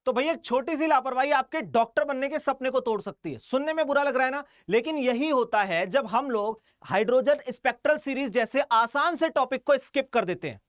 तो भैया एक छोटी सी लापरवाही आपके डॉक्टर बनने के सपने को तोड़ सकती है। सुनने में बुरा लग रहा है ना, लेकिन यही होता है जब हम लोग हाइड्रोजन स्पेक्ट्रल सीरीज जैसे आसान से टॉपिक को स्किप कर देते हैं।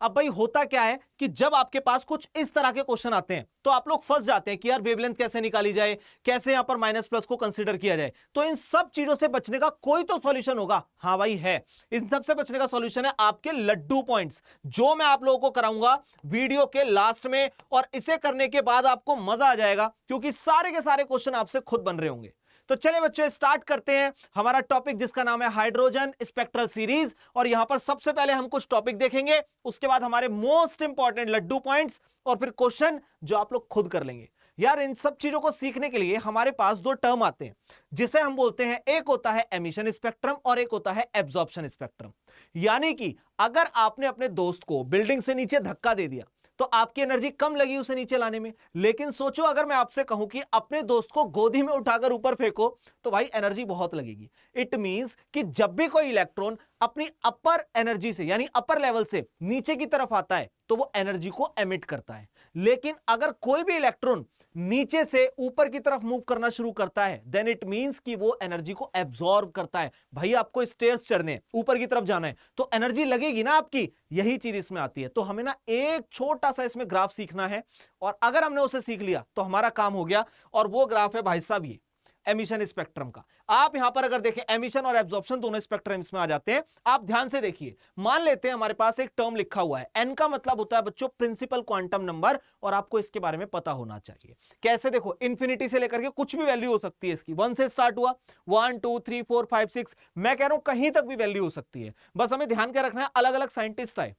अब भाई होता क्या है कि जब आपके पास कुछ इस तरह के क्वेश्चन आते हैं तो आप लोग फंस जाते हैं कि यार वेवलेंथ कैसे निकाली जाए, कैसे यहां पर माइनस प्लस को कंसीडर किया जाए। तो इन सब चीजों से बचने का कोई तो सॉल्यूशन होगा। हाँ भाई है, इन सब से बचने का सॉल्यूशन है आपके लड्डू पॉइंट्स, जो मैं आप लोगों को कराऊंगा वीडियो के लास्ट में। और इसे करने के बाद आपको मजा आ जाएगा क्योंकि सारे के सारे क्वेश्चन आपसे खुद बन रहे होंगे। तो चलिए बच्चों स्टार्ट करते हैं हमारा टॉपिक जिसका नाम है हाइड्रोजन स्पेक्ट्रल सीरीज। और यहां पर सबसे पहले हम कुछ टॉपिक देखेंगे, उसके बाद हमारे मोस्ट इंपॉर्टेंट लड्डू पॉइंट्स और फिर क्वेश्चन जो आप लोग खुद कर लेंगे। यार इन सब चीजों को सीखने के लिए हमारे पास दो टर्म आते हैं जिसे हम बोलते हैं, एक होता है एमिशन स्पेक्ट्रम और एक होता है एब्जॉर्प्शन स्पेक्ट्रम। यानी कि अगर आपने अपने दोस्त को बिल्डिंग से नीचे धक्का दे दिया तो आपकी एनर्जी कम लगी उसे नीचे लाने में, लेकिन सोचो अगर मैं आपसे कहूं कि अपने दोस्त को गोदी में उठाकर ऊपर फेंको तो भाई एनर्जी बहुत लगेगी। इट मींस कि जब भी कोई इलेक्ट्रॉन अपनी अपर एनर्जी से यानी अपर लेवल से नीचे की तरफ आता है तो वो एनर्जी को एमिट करता है। लेकिन अगर कोई भी इलेक्ट्रॉन नीचे से ऊपर की तरफ मूव करना शुरू करता है देन इट मींस कि वो एनर्जी को एब्जॉर्ब करता है। भाई आपको स्टेयर्स चढ़ने हैं, ऊपर की तरफ जाना है तो एनर्जी लगेगी ना आपकी, यही चीज इसमें आती है। तो हमें ना एक छोटा सा इसमें ग्राफ सीखना है और अगर हमने उसे सीख लिया तो हमारा काम हो गया। और वो ग्राफ है भाई साहब ये एमिशन स्पेक्ट्रम का। आप यहां पर अगर देखें एमिशन और एब्जॉर्प्शन दोनों स्पेक्ट्रम इसमें आ जाते हैं। आप ध्यान से देखिए, मान लेते हैं हमारे पास एक टर्म लिखा हुआ है एन का मतलब होता है बच्चों प्रिंसिपल क्वांटम नंबर, और आपको इसके बारे में पता होना चाहिए। कैसे देखो, इंफिनिटी से लेकर के कुछ भी वैल्यू हो सकती है इसकी, 1 से स्टार्ट हुआ 1 2 3 4 5 6, मैं कह रहा हूं कहीं तक भी वैल्यू हो सकती है। बस हमें ध्यान क्या रखना है, अलग अलग साइंटिस्ट आए,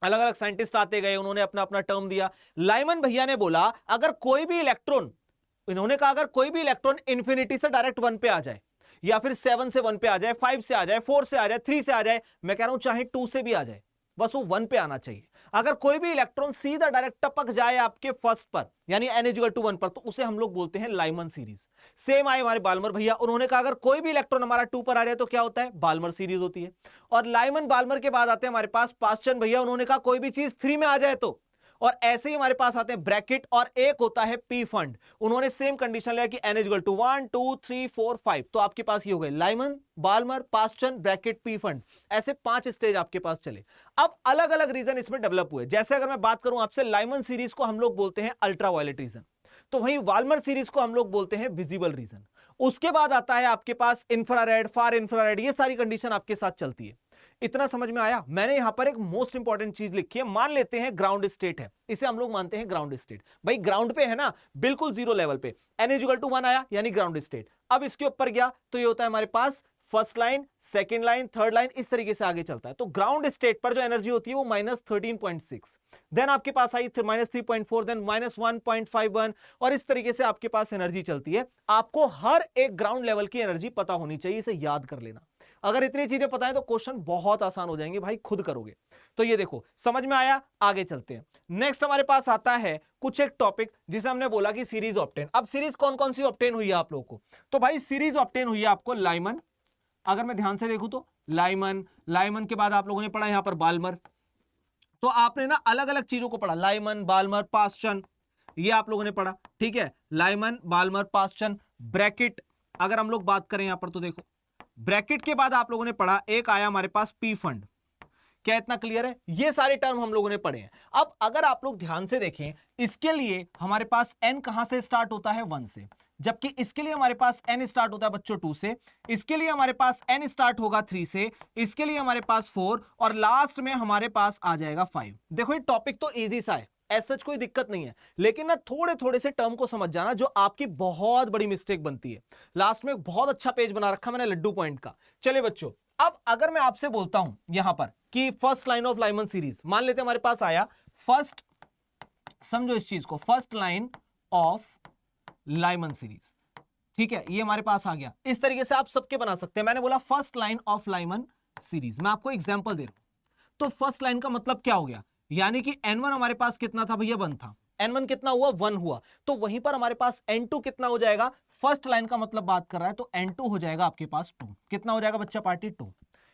अलग अलग साइंटिस्ट आते गए, उन्होंने अपना अपना टर्म दिया। लाइमन भैया ने बोला अगर कोई भी इलेक्ट्रॉन, इन्होंने कहा अगर कोई भी इलेक्ट्रॉन इंफिनिटी से डायरेक्ट 1 पे आ जाए या फिर 7 से 1 पे आ जाए, 5 से आ जाए, 4 से आ जाए, 3 से आ जाए, मैं कह रहा हूं चाहे 2 से भी आ जाए, बस वो 1 पे आना चाहिए। अगर कोई भी इलेक्ट्रॉन सीधा डायरेक्ट टपक जाए आपके फर्स्ट पर यानी n=1 पर तो उसे हम लोग बोलते हैं लाइमन सीरीज। सेम आए हमारे बाल्मर भैया, उन्होंने कहा अगर कोई भी इलेक्ट्रॉन हमारा 2 पर आ जाए तो क्या होता है, बाल्मर सीरीज होती है। और लाइमन बाल्मर के बाद आते हैं हमारे पास पास्चन भैया, उन्होंने कहा कोई भी चीज 3 में आ जाए तो। और ऐसे ही हमारे पास आते हैं ब्रैकेट और एक होता है पी फंड, उन्होंने सेम कंडीशन लिया कि n=1 2 3 4 5। तो आपके पास ये हो गए Lyman, Balmer, Paschen, Brackett, Pfund, ऐसे 5 स्टेज आपके पास चले। अब अलग अलग रीजन इसमें डेवलप हुए। जैसे अगर मैं बात करूं आपसे, लाइमन सीरीज को हम लोग बोलते हैं अल्ट्रावायलेट रीजन, तो वहीं वाल्मर सीरीज को हम लोग बोलते हैं विजिबल रीजन। उसके बाद आता है आपके पास इंफ्रारेड, फार इंफ्रारेड, ये सारी कंडीशन आपके साथ चलती है। इतना समझ में आया। मैंने यहां पर एक मोस्ट इंपॉर्टेंट चीज लिखी है, मान लेते हैं ग्राउंड स्टेट है, इसे हम लोग मानते हैं ग्राउंड स्टेट। भाई ग्राउंड पे है ना, बिल्कुल जीरो लेवल पे, n=1 आया यानी ग्राउंड स्टेट। अब इसके ऊपर गया तो ये होता है हमारे पास first line, second line, third line, इस तरीके से आगे चलता है। तो ग्राउंड स्टेट पर जो एनर्जी होती है वो -13.6, देन आपके पास आई -3.4, देन -1.51, और इस तरीके से आपके पास एनर्जी चलती है। आपको हर एक ग्राउंड लेवल की एनर्जी पता होनी चाहिए, इसे याद कर लेना। अगर इतनी चीजें पता है तो क्वेश्चन बहुत आसान हो जाएंगे भाई, खुद करोगे। तो ये देखो समझ में आया, आगे चलते हैं। नेक्स्ट हमारे पास आता है कुछ एक टॉपिक जिसे हमने बोला कि सीरीज ऑब्टेन। अब सीरीज कौन कौन सी ऑब्टेन हुई है आप लोगों को, तो भाई सीरीज ऑब्टेन हुई है आपको लाइमन, अगर मैं ध्यान से देखूं तो लाइमन, लाइमन के बाद आप लोगों ने पढ़ा यहां पर बाल्मर। तो आपने ना अलग अलग चीजों को पढ़ा, लाइमन, बाल्मर, पास्चन, ये आप लोगों ने पढ़ा, ठीक है। लाइमन, बाल्मर, पास्चन, ब्रैकेट, अगर हम लोग बात करें यहां पर तो देखो ब्रैकेट के बाद आप लोगों ने पढ़ा एक आया हमारे पास पी फंड। क्या इतना क्लियर है? ये सारे टर्म हम लोगों ने पढ़े हैं। अब अगर आप लोग ध्यान से देखें, इसके लिए हमारे पास n कहां से स्टार्ट होता है, 1 से, जबकि इसके लिए हमारे पास n स्टार्ट होता है बच्चों 2 से, इसके लिए हमारे पास n स्टार्ट होगा 3 से, इसके लिए हमारे पास 4, और लास्ट में हमारे पास आ जाएगा 5। देखो ये टॉपिक तो इजी सा है, ऐसा कोई दिक्कत नहीं है, लेकिन ना थोड़े थोड़े से टर्म को समझ जाना जो आपकी बहुत बड़ी मिस्टेक बनती है। लास्ट में एक बहुत अच्छा पेज बना रखा मैंने लड्डू पॉइंट का। चलिए बच्चों, अब अगर मैं आपसे बोलता हूं यहां पर कि first line of Lyman series, मान लेते हैं हमारे पास आया फर्स्ट, समझो इस चीज को, first line of Lyman series, ठीक है, ये हमारे पास आ गया। इस तरीके से आप सबके बना सकते हैं। मैंने बोला first line of Lyman series, मैं आपको एग्जांपल दे रहा हूं। तो फर्स्ट लाइन का मतलब क्या हो गया, यानी कि n1 हमारे पास कितना था भैया, 1 था, n1 कितना हुआ, 1 हुआ, तो वहीं पर हमारे पास n2 कितना हो जाएगा, फर्स्ट लाइन का मतलब बात कर रहा है तो n2 हो जाएगा आपके पास 2, कितना हो जाएगा बच्चा पार्टी, 2।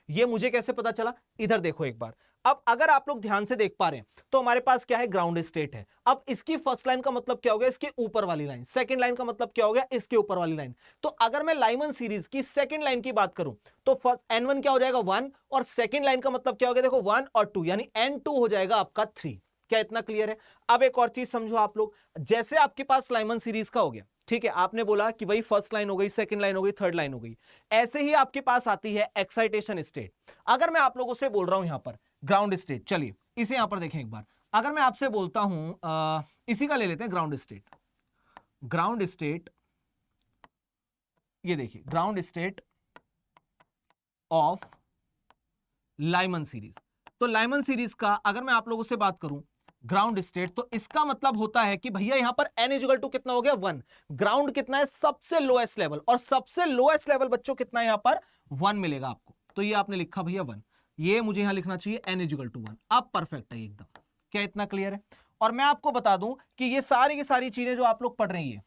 ये मुझे कैसे पता चला, इधर देखो एक बार। अब अगर आप लोग ध्यान से देख पा रहे हैं तो हमारे पास क्या है, ग्राउंड स्टेट है। अब इसकी फर्स्ट लाइन का मतलब क्या हो गया, इसके ऊपर वाली लाइन। सेकंड लाइन का मतलब क्या हो गया, इसके ऊपर वाली लाइन। तो अगर मैं लाइमन सीरीज की सेकंड लाइन की बात करूं तो फर्स्ट N1 क्या हो जाएगा 1, और सेकंड लाइन का मतलब क्या हो गया, देखो 1 और 2, यानी N2 हो जाएगा आपका 3। क्या इतना क्लियर है? अब एक और चीज समझो आप लोग, जैसे आपके पास लाइमन सीरीज का हो गया, ठीक है, आपने बोला कि भाई फर्स्ट लाइन हो गई, सेकंड लाइन हो गई, थर्ड लाइन हो गई, ऐसे ही आपके पास आती है एक्साइटेशन स्टेट। अगर मैं आप लोगों से बोल रहा हूं यहां पर ग्राउंड स्टेट, चलिए इसे यहां पर देखें एक बार। अगर मैं आपसे बोलता हूं इसी का ले लेते हैं ग्राउंड स्टेट। ग्राउंड स्टेट, ये देखिए ground state of Lyman series. तो लाइमन सीरीज का अगर मैं आप लोगों से बात करूं ग्राउंड स्टेट, तो इसका मतलब होता है कि भैया यहां पर n इक्वल टू कितना हो गया 1। ग्राउंड कितना है, सबसे लोएस्ट लेवल, और सबसे लोएस्ट लेवल बच्चों कितना है यहां पर 1 मिलेगा आपको। तो ये आपने लिखा भैया 1, ये मुझे यहां लिखना चाहिए n इक्वल टू 1। अब परफेक्ट है एकदम। क्या इतना क्लियर है? और मैं आपको बता दूं कि ये सारी की सारी चीजें जो आप लोग पढ़ रही है,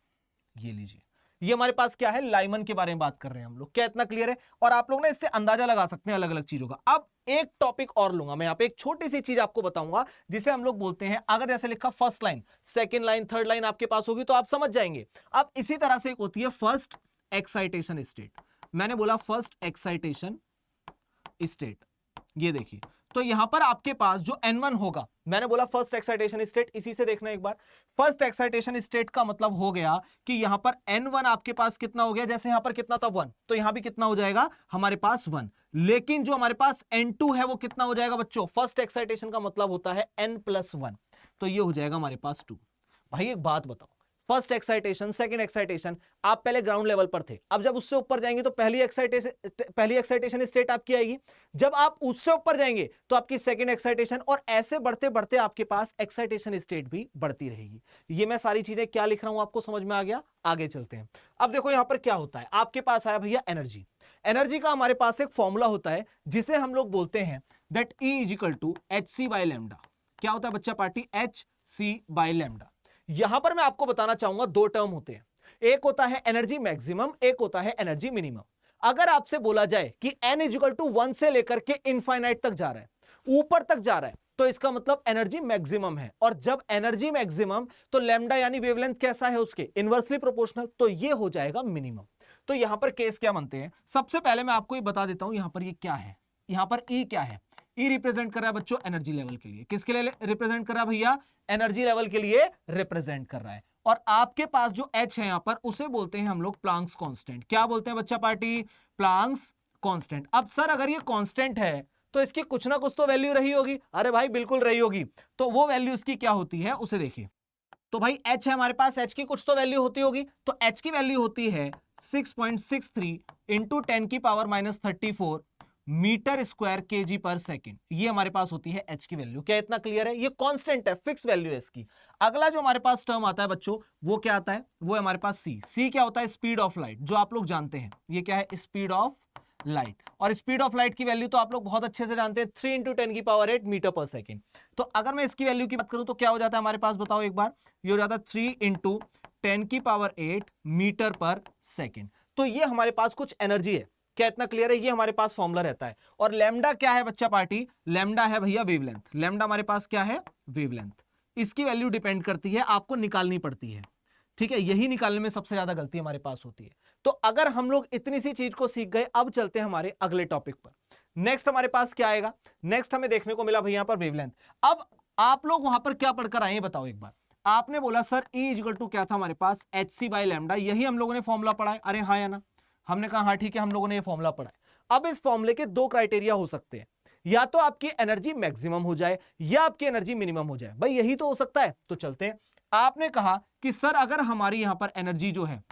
ये लीजिए, ये हमारे पास क्या है, लाइमन के बारे में बात कर रहे हैं हम लोग। क्या इतना क्लियर है? और आप लोग ना इससे अंदाजा लगा सकते हैं अलग अलग चीजों का। अब एक टॉपिक और लूंगा मैं यहाँ पे, एक छोटी सी चीज आपको बताऊंगा जिसे हम लोग बोलते हैं, अगर जैसे लिखा first line, second line, third line आपके पास होगी तो आप समझ जाएंगे। अब इसी तरह से एक होती है फर्स्ट एक्साइटेशन स्टेट। मैंने बोला फर्स्ट एक्साइटेशन स्टेट, ये देखिए, तो यहां पर आपके पास जो N1 होगा, मैंने बोला फर्स्ट एक्साइटेशन स्टेट, इसी से देखना एक बार। फर्स्ट एक्साइटेशन स्टेट का मतलब हो गया कि यहां पर N1 आपके पास कितना हो गया, जैसे यहां पर कितना था 1, तो यहां भी कितना हो जाएगा हमारे पास 1। लेकिन जो हमारे पास N2 है वो कितना हो जाएगा बच्चों, फर्स्ट एक्साइटेशन का मतलब होता है N+1, तो ये हो जाएगा हमारे पास 2। भाई एक बात बताओ, फर्स्ट एक्साइटेशन, सेकंड एक्साइटेशन, आप पहले ग्राउंड लेवल पर थे, अब जब उससे ऊपर जाएंगे तो पहली एक्साइटेशन स्टेट आपकी आएगी। जब आप उससे ऊपर जाएंगे तो आपकी सेकंड एक्साइटेशन, और ऐसे बढ़ते बढ़ते आपके पास एक्साइटेशन स्टेट भी बढ़ती रहेगी। ये मैं सारी चीजें क्या लिख रहा हूं आपको समझ में आ गया? आगे चलते हैं। अब देखो यहां पर क्या होता है, आपके पास आया भैया एनर्जी। एनर्जी का हमारे पास एक फॉर्मूला होता है जिसे हम लोग बोलते हैं that E equal to hc/λ। क्या होता है बच्चा पार्टी, hc/λ। यहां पर मैं आपको बताना चाहूंगा दो टर्म होते हैं, एक होता है एनर्जी मैक्सिमम, एक होता है एनर्जी मिनिमम। अगर आपसे बोला जाए कि n इक्वल टू 1 से लेकर के इनफाइनाइट तक जा रहा है, ऊपर तक जा रहा है, तो इसका मतलब एनर्जी मैक्सिमम है। और जब एनर्जी मैक्सिमम, तो लैम्डा यानी वेवलेंथ कैसा है उसके, इनवर्सली प्रोपोर्शनल, तो ये हो जाएगा मिनिमम। तो यहां पर केस क्या बनते हैं, सबसे पहले मैं आपको ये बता देता हूं यहां पर ये क्या है। यहां पर E क्या है, E रिप्रेजेंट कर रहा है बच्चों एनर्जी लेवल के लिए। किसके लिए रिप्रेजेंट कर रहा है भैया, एनर्जी लेवल के लिए रिप्रेजेंट कर रहा है। और आपके पास जो H है यहां पर, उसे बोलते हैं हम लोग प्लांक्स कांस्टेंट। क्या बोलते हैं बच्चा पार्टी, प्लांक्स कांस्टेंट। अब सर अगर ये कांस्टेंट है तो इसकी कुछ ना कुछ तो वैल्यू रही होगी। अरे भाई बिल्कुल रही होगी। तो वो वैल्यू इसकी क्या होती है उसे देखिए। तो भाई H है हमारे पास, H की कुछ तो वैल्यू होती होगी। तो H की वैल्यू होती है 6.63 इंटू 10⁻34 मीटर स्क्वायर केजी पर सेकेंड। ये हमारे पास होती है H की वैल्यू। क्या इतना क्लियर है? ये कांस्टेंट है, फिक्स वैल्यू है इसकी। अगला जो हमारे पास टर्म आता है बच्चों, वो क्या आता है, वो है हमारे पास C क्या होता है, स्पीड ऑफ लाइट, जो आप लोग जानते हैं। ये क्या है, स्पीड ऑफ लाइट। और स्पीड ऑफ लाइट की वैल्यू तो आप लोग बहुत अच्छे से जानते हैं, 3 इंटू 10⁸ मीटर पर सेकेंड। तो अगर मैं इसकी वैल्यू की बात करूं तो क्या हो जाता है हमारे पास, बताओ एक बार। ये हो जाता है 3 इंटू 10⁸ मीटर पर सेकेंड। तो ये हमारे पास कुछ एनर्जी है। क्या इतना क्लियर है? ये हमारे पास फॉर्मूला रहता है। और लैम्डा क्या है बच्चा पार्टी, लैम्डा है भैया वेवलेंथ। लैम्डा हमारे पास क्या है, वेवलेंथ। इसकी वैल्यू डिपेंड करती है, आपको निकालनी पड़ती है। ठीक है, यही निकालने में सबसे ज्यादा गलती हमारे पास होती है। तो अगर हम लोग इतनी सी चीज को सीख गए, अब चलते हैं हमारे अगले टॉपिक पर। नेक्स्ट हमारे पास क्या आएगा, नेक्स्ट हमें देखने को मिला भैया यहां पर वेवलेंथ। अब आप लोग वहां पर क्या पढ़कर आए बताओ एक बार। आपने बोला सर E इक्वल टू क्या था हमारे पास, hc/λ। यही हम लोगों ने फॉर्मूला पढ़ा है। अरे हाँ या ना, हमने कहा हाँ ठीक है, हम लोगों ने ये फॉर्मूला पढ़ा है। अब इस फॉर्मूले के दो क्राइटेरिया हो सकते हैं, या तो आपकी एनर्जी मैक्सिमम हो जाए या आपकी एनर्जी मिनिमम हो जाए। भाई यही तो हो सकता है। तो चलते हैं। आपने कहा कि सर अगर हमारी यहां पर एनर्जी जो है,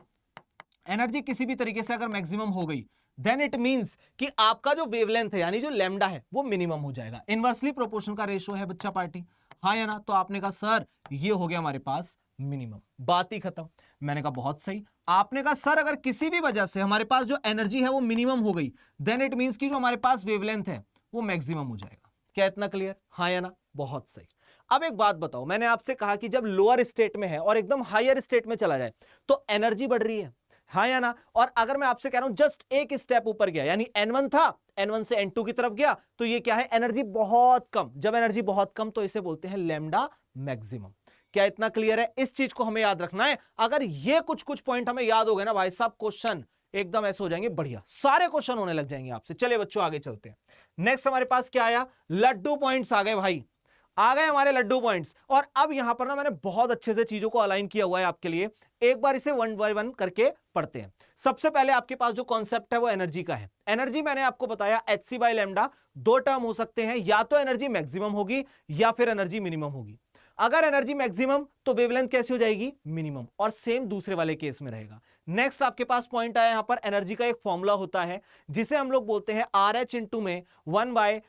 एनर्जी किसी भी तरीके से अगर मैक्सिमम हो गई, देन इट मींस कि आपका जो वेवलेंथ है यानी जो लैम्डा है वो मिनिमम हो जाएगा। इनवर्सली प्रोपोर्शनल का रेशियो है बच्चा पार्टी, हाँ या ना। तो आपने कहा सर ये हो गया हमारे पास मिनिमम, बात ही खत्म। मैंने कहा बहुत सही। आपने कहा सर अगर किसी भी वजह से हमारे पास जो एनर्जी है वो मिनिमम हो गई, देन इट मींस कि जो हमारे पास वेवलेंथ है वो मैक्सिमम हो जाएगा। क्या इतना क्लियर, हाँ या ना? बहुत सही। अब एक बात बताओ, मैंने आपसे कहा कि जब लोअर स्टेट में है और एकदम हायर स्टेट में चला जाए तो एनर्जी बढ़ रही है, हाँ या ना? और अगर मैं आपसे कह रहा हूं जस्ट एक स्टेप ऊपर गया, यानी N1 था, N1 से N2 की तरफ गया, तो ये क्या है? एनर्जी बहुत कम। जब एनर्जी बहुत कम तो इसे बोलते हैं लैम्डा मैक्सिमम। क्या इतना क्लियर है? इस चीज को हमें याद रखना है। अगर ये कुछ कुछ पॉइंट हमें याद हो गए ना भाई साहब, क्वेश्चन एकदम ऐसे हो जाएंगे, बढ़िया सारे क्वेश्चन होने लग जाएंगे आपसे। चलिए बच्चों आगे चलते हैं। नेक्स्ट हमारे पास क्या आया? लड्डू पॉइंट्स आ गए भाई, आ गए हमारे लड्डू पॉइंट्स। और अब यहां पर ना मैंने बहुत अच्छे से चीजों को अलाइन किया हुआ है आपके लिए। एक बार इसे वन बाय वन करके पढ़ते हैं। सबसे पहले आपके पास जो कॉन्सेप्ट है वो एनर्जी का है। एनर्जी मैंने आपको बताया hc बाय लैम्डा, दो टर्म हो सकते हैं, या तो एनर्जी मैक्सिमम होगी या फिर एनर्जी मिनिमम होगी। अगर एनर्जी मैक्सिमम तो वेवलेंथ कैसी हो जाएगी? मिनिमम। और सेम दूसरे वाले केस में रहेगा। नेक्स्ट आपके पास पॉइंट आया, यहां पर एनर्जी का एक फॉर्मूला होता है जिसे हम लोग बोलते हैं RH इंटू में 1 by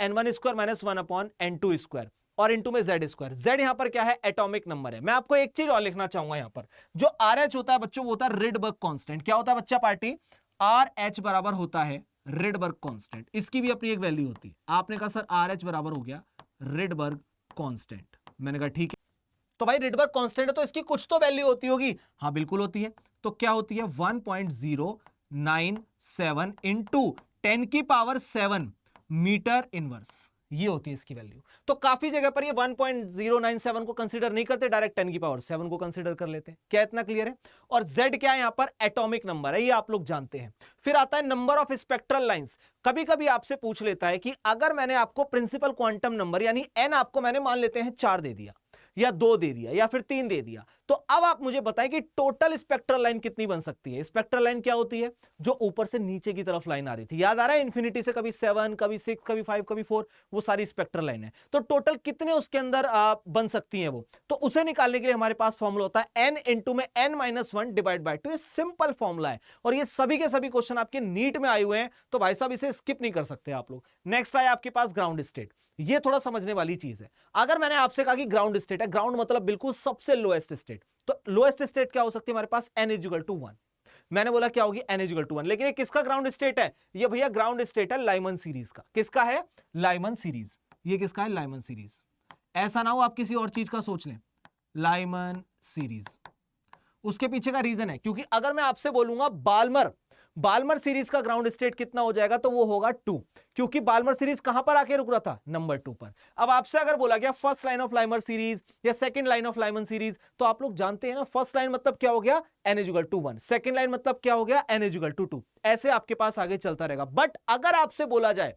N1 square minus 1 upon N2 square, और इंटू में Z स्क्वायर। Z यहां पर क्या है? एटॉमिक नंबर है। मैं आपको एक चीज और लिखना चाहूंगा यहां पर, जो RH होता है बच्चों वो होता है रिडबर्ग कांस्टेंट। क्या होता है बच्चा पार्टी? RH बराबर होता है रिडबर्ग कांस्टेंट। इसकी भी अपनी एक वैल्यू होती है। आपने कहा सर RH बराबर हो गया रिडबर्ग कांस्टेंट, मैंने कहा ठीक है। तो भाई रिडबर्ग कांस्टेंट है तो इसकी कुछ तो वैल्यू होती होगी। हाँ बिल्कुल होती है। तो क्या होती है? 1.097 इंटू 10 की पावर 7 मीटर इनवर्स, ये होती है इसकी वैल्यू। तो काफी जगह पर ये 1.097 को कंसीडर नहीं करते, डायरेक्ट 10 की पावर 7 को कंसीडर कर लेते हैं। क्या इतना क्लियर है? और Z क्या है? यहां पर एटॉमिक नंबर है, ये आप लोग जानते हैं। फिर आता है नंबर ऑफ स्पेक्ट्रल लाइंस। कभी कभी आपसे पूछ लेता है कि अगर मैंने आपको प्रिंसिपल क्वांटम नंबर यानी n आपको मैंने मान लेते हैं 4 दे दिया, या 2 दे दिया, या फिर 3 दे दिया, तो अब आप मुझे बताएं कि टोटल स्पेक्ट्रल लाइन कितनी बन सकती है? स्पेक्ट्रल लाइन क्या होती है? जो ऊपर से नीचे की तरफ लाइन आ रही थी, याद आ रहा है? इंफिनिटी से कभी 7, कभी 6, कभी 5, कभी 4, वो सारी स्पेक्ट्रल लाइन है। तो टोटल कितने उसके अंदर बन सकती हैं वो? तो उसे निकालने के लिए हमारे पास फॉर्मूला होता है n इंटू में n-1 डिवाइड बाय 2। ये सिंपल फॉर्मूला है और ये सभी के सभी क्वेश्चन आपके नीट में आए हुए हैं, तो भाई साहब इसे स्किप नहीं कर सकते आप लोग। नेक्स्ट आया आपके पास ग्राउंड स्टेट। ये थोड़ा समझने वाली चीज है। अगर मैंने आपसे कहा कि ग्राउंड स्टेट है, ग्राउंड मतलब बिल्कुल सबसे लोएस्ट स्टेट, तो लोएस्ट स्टेट क्या हो सकती है हमारे पास? n equal to 1। मैंने बोला क्या होगी? n equal to 1। लेकिन ये किसका ग्राउंड स्टेट है? ये भैया ग्राउंड स्टेट है लाइमन सीरीज का। किसका है? Lyman series. ये किसका है? Lyman series. ऐसा ना हो आप किसी और चीज का सोच लें। लाइमन सीरीज, उसके पीछे का रीजन है क्योंकि अगर मैं आपसे बोलूंगा बाल्मर सीरीज का ग्राउंड स्टेट कितना हो जाएगा, तो वो होगा 2, क्योंकि बाल्मर सीरीज कहां पर आके रुक रहा था? नंबर 2 पर। अब आपसे अगर बोला गया फर्स्ट लाइन ऑफ लाइमर सीरीज या second line of Lyman series, तो आप लोग जानते हैं ना, फर्स्ट लाइन मतलब क्या हो गया? n equal to 1। Second line मतलब क्या हो गया? n equal to 2। ऐसे आपके पास आगे चलता रहेगा। बट अगर आपसे बोला जाए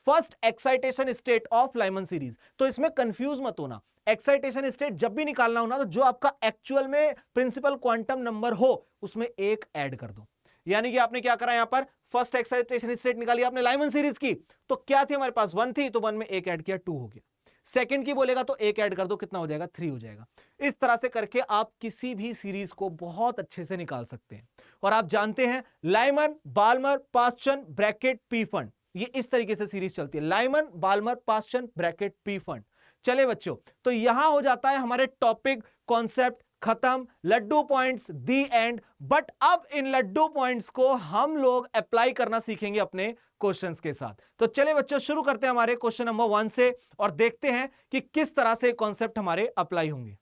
first excitation state of Lyman series, तो इसमें कंफ्यूज मत होना। एक्साइटेशन स्टेट जब भी निकालना हो ना, तो जो आपका एक्चुअल में प्रिंसिपल क्वांटम नंबर हो उसमें एक ऐड कर दो। यानी कि आपने क्या करा? यहां पर फर्स्ट एक्साइटेशन स्टेट निकाली आपने लाइमन सीरीज की, तो क्या थी हमारे पास? 1 थी, तो 1 में एक ऐड किया, 2 हो गया। सेकंड की बोलेगा तो एक ऐड कर दो, कितना हो जाएगा? 3 हो जाएगा। इस तरह से करके आप किसी भी सीरीज को बहुत अच्छे से निकाल सकते हैं। और आप जानते हैं Lyman, Balmer, Paschen, Brackett, Pfund, ये इस तरीके से सीरीज चलती है। Lyman, Balmer, Paschen, Brackett, Pfund. चले बच्चों, तो यहां हो जाता है हमारे टॉपिक कॉन्सेप्ट खत्म, laddoo points the end. But अब इन लड्डू पॉइंट्स को हम लोग अप्लाई करना सीखेंगे अपने क्वेश्चंस के साथ। तो चले बच्चों शुरू करते हैं हमारे क्वेश्चन नंबर 1 से और देखते हैं कि किस तरह से कॉन्सेप्ट हमारे अप्लाई होंगे।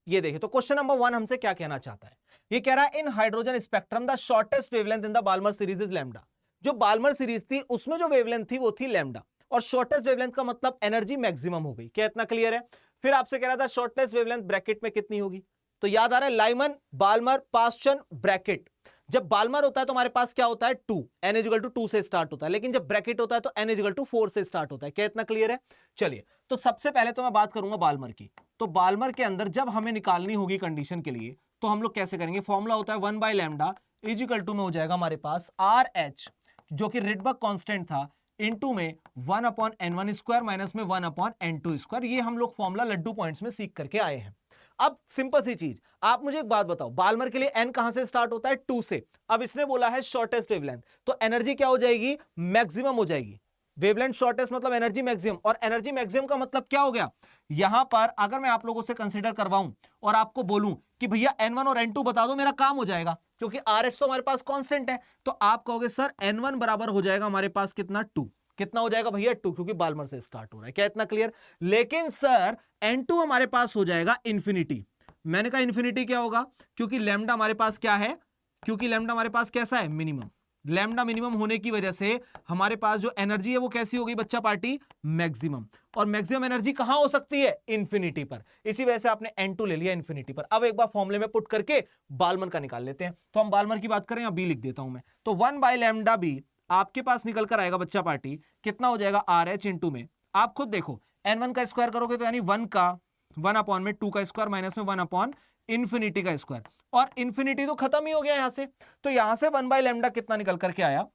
ये देखिए, तो क्वेश्चन नंबर 1 हमसे क्या कहना चाहता है? ये कह रहा है in hydrogen spectrum the shortest wavelength in the Balmer series is lambda. जो बाल्मर सीरीज थी उसमें जो वेवलेंथ थी वो थी लैम्डा, और शॉर्टेस्ट वेवलेंथ का मतलब एनर्जी मैक्सिमम हो गई। क्या इतना क्लियर है? फिर आपसे कह रहा था शॉर्टेस्ट वेवलेंथ ब्रैकेट में कितनी होगी, तो याद आ रहा है लाइमन, बाल्मर, पास्चन, ब्रैकेट। जब बाल्मर होता है तो हमारे पास क्या होता है? 2, n इक्वल टू 2 से स्टार्ट होता है, लेकिन जब ब्रैकेट होता है तो n इक्वल टू 4 से स्टार्ट होता है। क्या इतना क्लियर है? चलिए, तो सबसे पहले तो मैं बात करूंगा बाल्मर की। तो बाल्मर के अंदर जब हमें निकालनी होगी कंडीशन के लिए, तो हम लोग कैसे करेंगे? फॉर्मूला होता है 1 by lambda is equal to में हो जाएगा हमारे पास RH, जो कि रिडबर्ग कांस्टेंट था, इनटू में 1 अपॉन n1 स्क्वायर माइनस में 1 अपॉन n2 स्क्वायर। ये हम लोग फॉर्मूला लड्डू पॉइंट्स में सीख करके आए हैं। अब सिंपल सी चीज, आप मुझे एक बात बताओ, बाल्मर के लिए n कहां से स्टार्ट होता है? 2 से। अब इसने बोला है शॉर्टेस्ट वेवलेंथ, तो एनर्जी क्या हो जाएगी? मैक्सिमम हो जाएगी। वेवलेंथ शॉर्टेस्ट मतलब एनर्जी मैक्सिमम, और एनर्जी मैक्सिमम का मतलब क्या हो गया? यहां पर अगर मैं आप लोगों से कंसीडर करवाऊं और आपको बोलूं कि भैया n1 और n2 बता दो, मेरा काम हो जाएगा, क्योंकि RH तो हमारे पास कांस्टेंट है। तो आप कहोगे सर n1 बराबर हो जाएगा हमारे पास कितना? 2। कितना हो जाएगा भैया? 2, क्योंकि बाल्मर से स्टार्ट हो रहा है। क्या इतना क्लियर? लेकिन सर n2 हमारे पास हो जाएगा इंफिनिटी। मैंने कहा इंफिनिटी क्या होगा? क्योंकि लैम्डा हमारे पास क्या है? क्योंकि लैम्डा हमारे पास कैसा है, मिनिमम। लैम्डा मिनिमम होने की वजह से हमारे पास जो एनर्जी है वो कैसी हो गई बच्चा पार्टी, मैक्सिमम। और मैक्सिमम एनर्जी कहां हो सकती है, इंफिनिटी पर। इसी वजह से आपने N2 ले लिया इंफिनिटी पर। अब एक बार फॉर्मूले में पुट करके बाल्मर का निकाल लेते हैं। तो हम बाल्मर की बात करें, या बी लिख देता हूं मैं, तो 1/λ बी आपके पास निकल कर आएगा बच्चा पार्टी, कितना हो जाएगा, RH इंटू में, आप खुद देखो N1 का स्क्वायर करोगे तो यानी 1 का 1 अपॉन में 2 का स्क्वायर माइनस में 1 अपॉन इंफिनिटी का स्क्वायर, और इंफिनिटी तो खत्म ही हो गया यहां से। तो यहां से 1/λ कितना निकल करके आया,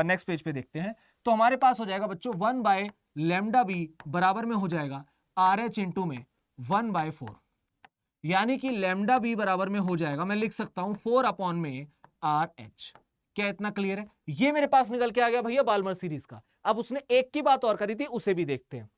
नेक्स्ट पेज पे देखते हैं। तो हमारे पास हो जाएगा बच्चों 1/λ बी बराबर में हो जाएगा RH इंटू में 1/4, यानी कि लैम्डा बी बराबर में हो जाएगा, मैं लिख सकता हूं 4 अपॉन में RH। क्या इतना क्लियर है? ये मेरे पास निकल के आ गया भैया बाल्मर सीरीज का। अब उसने एक की बात और करी थी, उसे भी देखते हैं।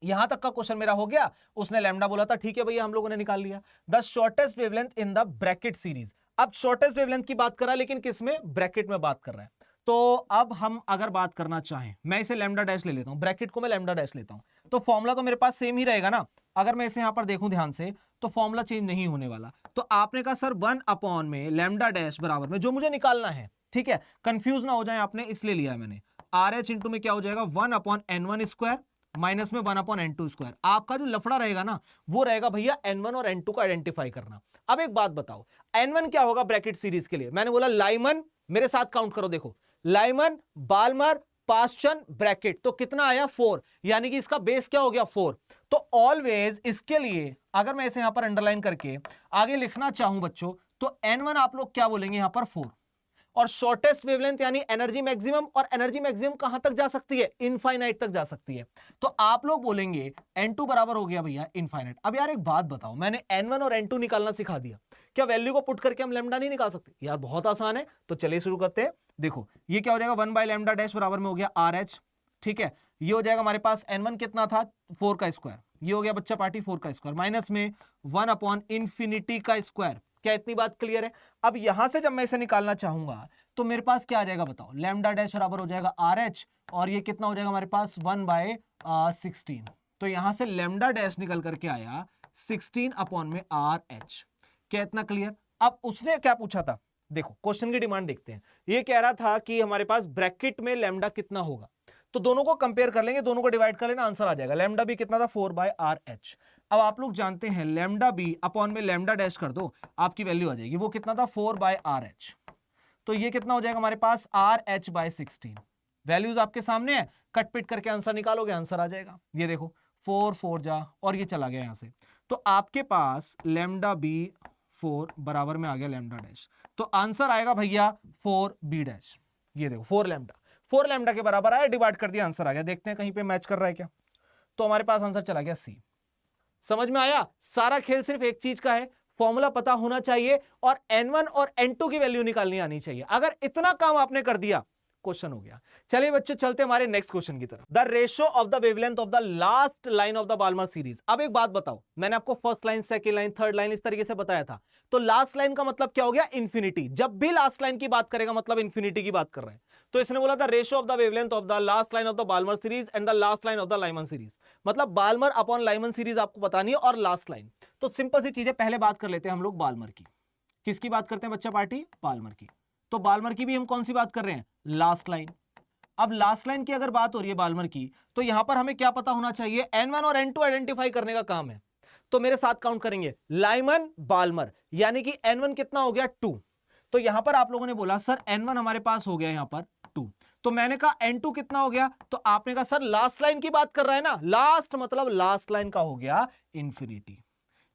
यहां तक का क्वेश्चन मेरा हो गया, उसने लैम्डा बोला था, ठीक है भैया हम लोगों ने निकाल लिया। The shortest wavelength in the Brackett series. अब शॉर्टेस्ट वेवलेंथ की बात कर रहा है, लेकिन किसमें, ब्रैकेट में बात कर रहा है। तो अब हम अगर बात करना चाहें, मैं इसे लैम्डा डैश ले लेता हूं, ब्रैकेट को मैं लैम्डा डैश लेता हूं, तो फॉर्मूला तो मेरे पास सेम ही रहेगा ना। अगर मैं इसे यहां पर देखूं ध्यान से, तो फॉर्मूला चेंज नहीं होने वाला। तो आपने कहा सर 1 अपॉन में लैम्डा डैश बराबर में जो मुझे निकालना है, ठीक है, कंफ्यूज ना हो जाए आपने, इसलिए लिया है मैंने। RH इंटू में क्या हो जाएगा, 1 अपॉन N1 स्क्वायर माइनस में 1 अपॉन N2 स्क्वायर। आपका जो लफड़ा रहेगा ना, वो रहेगा भैया N1 और N2 को आइडेंटिफाई करना। अब एक बात बताओ, N1 क्या होगा ब्रैकेट सीरीज के लिए, मैंने बोला लाइमन, मेरे साथ काउंट करो, देखो लाइमन, बाल्मर, पास्चन, ब्रैकेट, तो कितना आया 4, यानी कि इसका बेस क्या हो गया 4। तो ऑलवेज इसके लिए अगर मैं इसे यहां पर अंडरलाइन करके आगे लिखना चाहूं बच्चों, तो N1 आप लोग क्या बोलेंगे यहां पर 4, और शॉर्टेस्ट वेवलेंथ यानी एनर्जी मैक्सिमम, और एनर्जी मैक्सिमम कहां तक जा सकती है, इनफाइनाइट तक जा सकती है। तो आप लोग बोलेंगे N2 बराबर हो गया भैया इनफाइनाइट। अब यार एक बात बताओ, मैंने N1 और N2 निकालना सिखा दिया, क्या वैल्यू को पुट करके हम लैम्डा नहीं निकाल सकते? यार बहुत आसान है, तो चलिए शुरू करते हैं। देखो ये क्या हो जाएगा, 1/λ डैश बराबर में हो गया RH, ठीक है। ये हो जाएगा हमारे पास N1 कितना था, 4 का स्क्वायर, ये हो गया बच्चा पार्टी 4 का स्क्वायर, माइनस में 1 अपॉन इंफिनिटी का स्क्वायर। क्या इतनी बात क्लियर है? अब यहां से जब मैं इसे निकालना चाहूंगा, तो मेरे पास क्या आ जाएगा बताओ, लैम्डा डैश बराबर हो जाएगा RH, और ये कितना हो जाएगा हमारे पास 1/16। तो यहां से लैम्डा डैश निकल करके आया 16 अपॉन में RH। क्या इतना क्लियर? अब उसने क्या पूछा था, देखो क्वेश्चन की डिमांड देखते हैं। ये कह रहा था कि हमारे पास ब्रैकेट में लैम्डा कितना होगा, तो दोनों को कंपेयर कर लेंगे, दोनों को डिवाइड कर लेना, आंसर आ जाएगा। लैम्डा बी कितना था, 4/RH। अब आप लोग जानते हैं लैम्डा बी अपॉन में लैम्डा डैश कर दो, आपकी वैल्यू आ जाएगी, वो कितना था 4/RH। तो ये कितना हो जाएगा हमारे पास RH/16। वैल्यूज आपके सामने है, कट पिट करके आंसर निकालोगे, आंसर आ जाएगा। ये देखो 4 4 जा, और ये चला गया यहां से, तो आपके पास लैम्डा बी 4 बराबर में आ गया लैम्डा डैश, तो आंसर आएगा भैया 4B डैश। ये देखो 4 लैम्डा के बराबर आया, डिवाइड कर दिया, आंसर आ गया। देखते हैं कहीं पे मैच कर रहा है क्या, तो हमारे पास आंसर चला गया C। समझ में आया? सारा खेल सिर्फ एक चीज का है, फॉर्मूला पता होना चाहिए और N1 और N2 की वैल्यू निकालनी आनी चाहिए। अगर इतना काम आपने कर दिया, क्वेश्चन हो गया। चलिए बच्चों चलते हमारे नेक्स्ट क्वेश्चन की तरफ। The ratio of the wavelength of the last line of the Balmer series. अब एक बात बताओ, मैंने आपको first line, second line, third line इस तरीके से बताया था, तो लास्ट लाइन का मतलब क्या हो गया, इंफिनिटी। जब भी लास्ट लाइन की बात करेगा मतलब इंफिनिटी की बात कर रहे हैं। तो इसने बोला था ratio of the wavelength of the last line of the Balmer series and the last line of the Lyman series, मतलब बाल्मर अपॉन लाइमन सीरीज आपको बतानी है, और लास्ट लाइन। तो सिंपल सी चीज है, पहले बात कर लेते हैं हम लोग बाल्मर की। किसकी बात करते हैं बच्चा पार्टी, बाल्मर की। तो बाल्मर की भी हम कौन सी बात कर रहे हैं, लास्ट लाइन। अब लास्ट लाइन की अगर बात हो रही है बाल्मर की, तो यहां पर हमें क्या पता होना चाहिए, N1 और N2 आइडेंटिफाई करने का काम है। तो मेरे साथ काउंट करेंगे, लाइमन बाल्मर, यानी कि N1 कितना हो गया 2। तो यहां पर आप लोगों ने बोला सर N1 हमारे पास हो गया यहां पर 2, तो मैंने कहा N2 कितना हो गया, तो आपने कहा सर लास्ट लाइन की बात कर रहा है ना, लास्ट मतलब लास्ट लाइन का हो गया इंफिनिटी।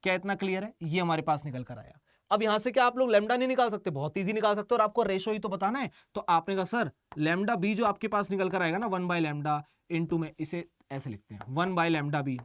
क्या इतना क्लियर है? ये हमारे पास निकल कर आया। अब यहां से क्या आप लोग लैम्डा नहीं निकाल सकते, बहुत इजी निकाल सकते हो, और आपको रेशो ही तो बताना है। तो आपने कहा सर लैम्डा बी जो आपके पास निकल कर आएगा ना 1/λ इंटू में, इसे ऐसे लिखते हैं 1/λ बी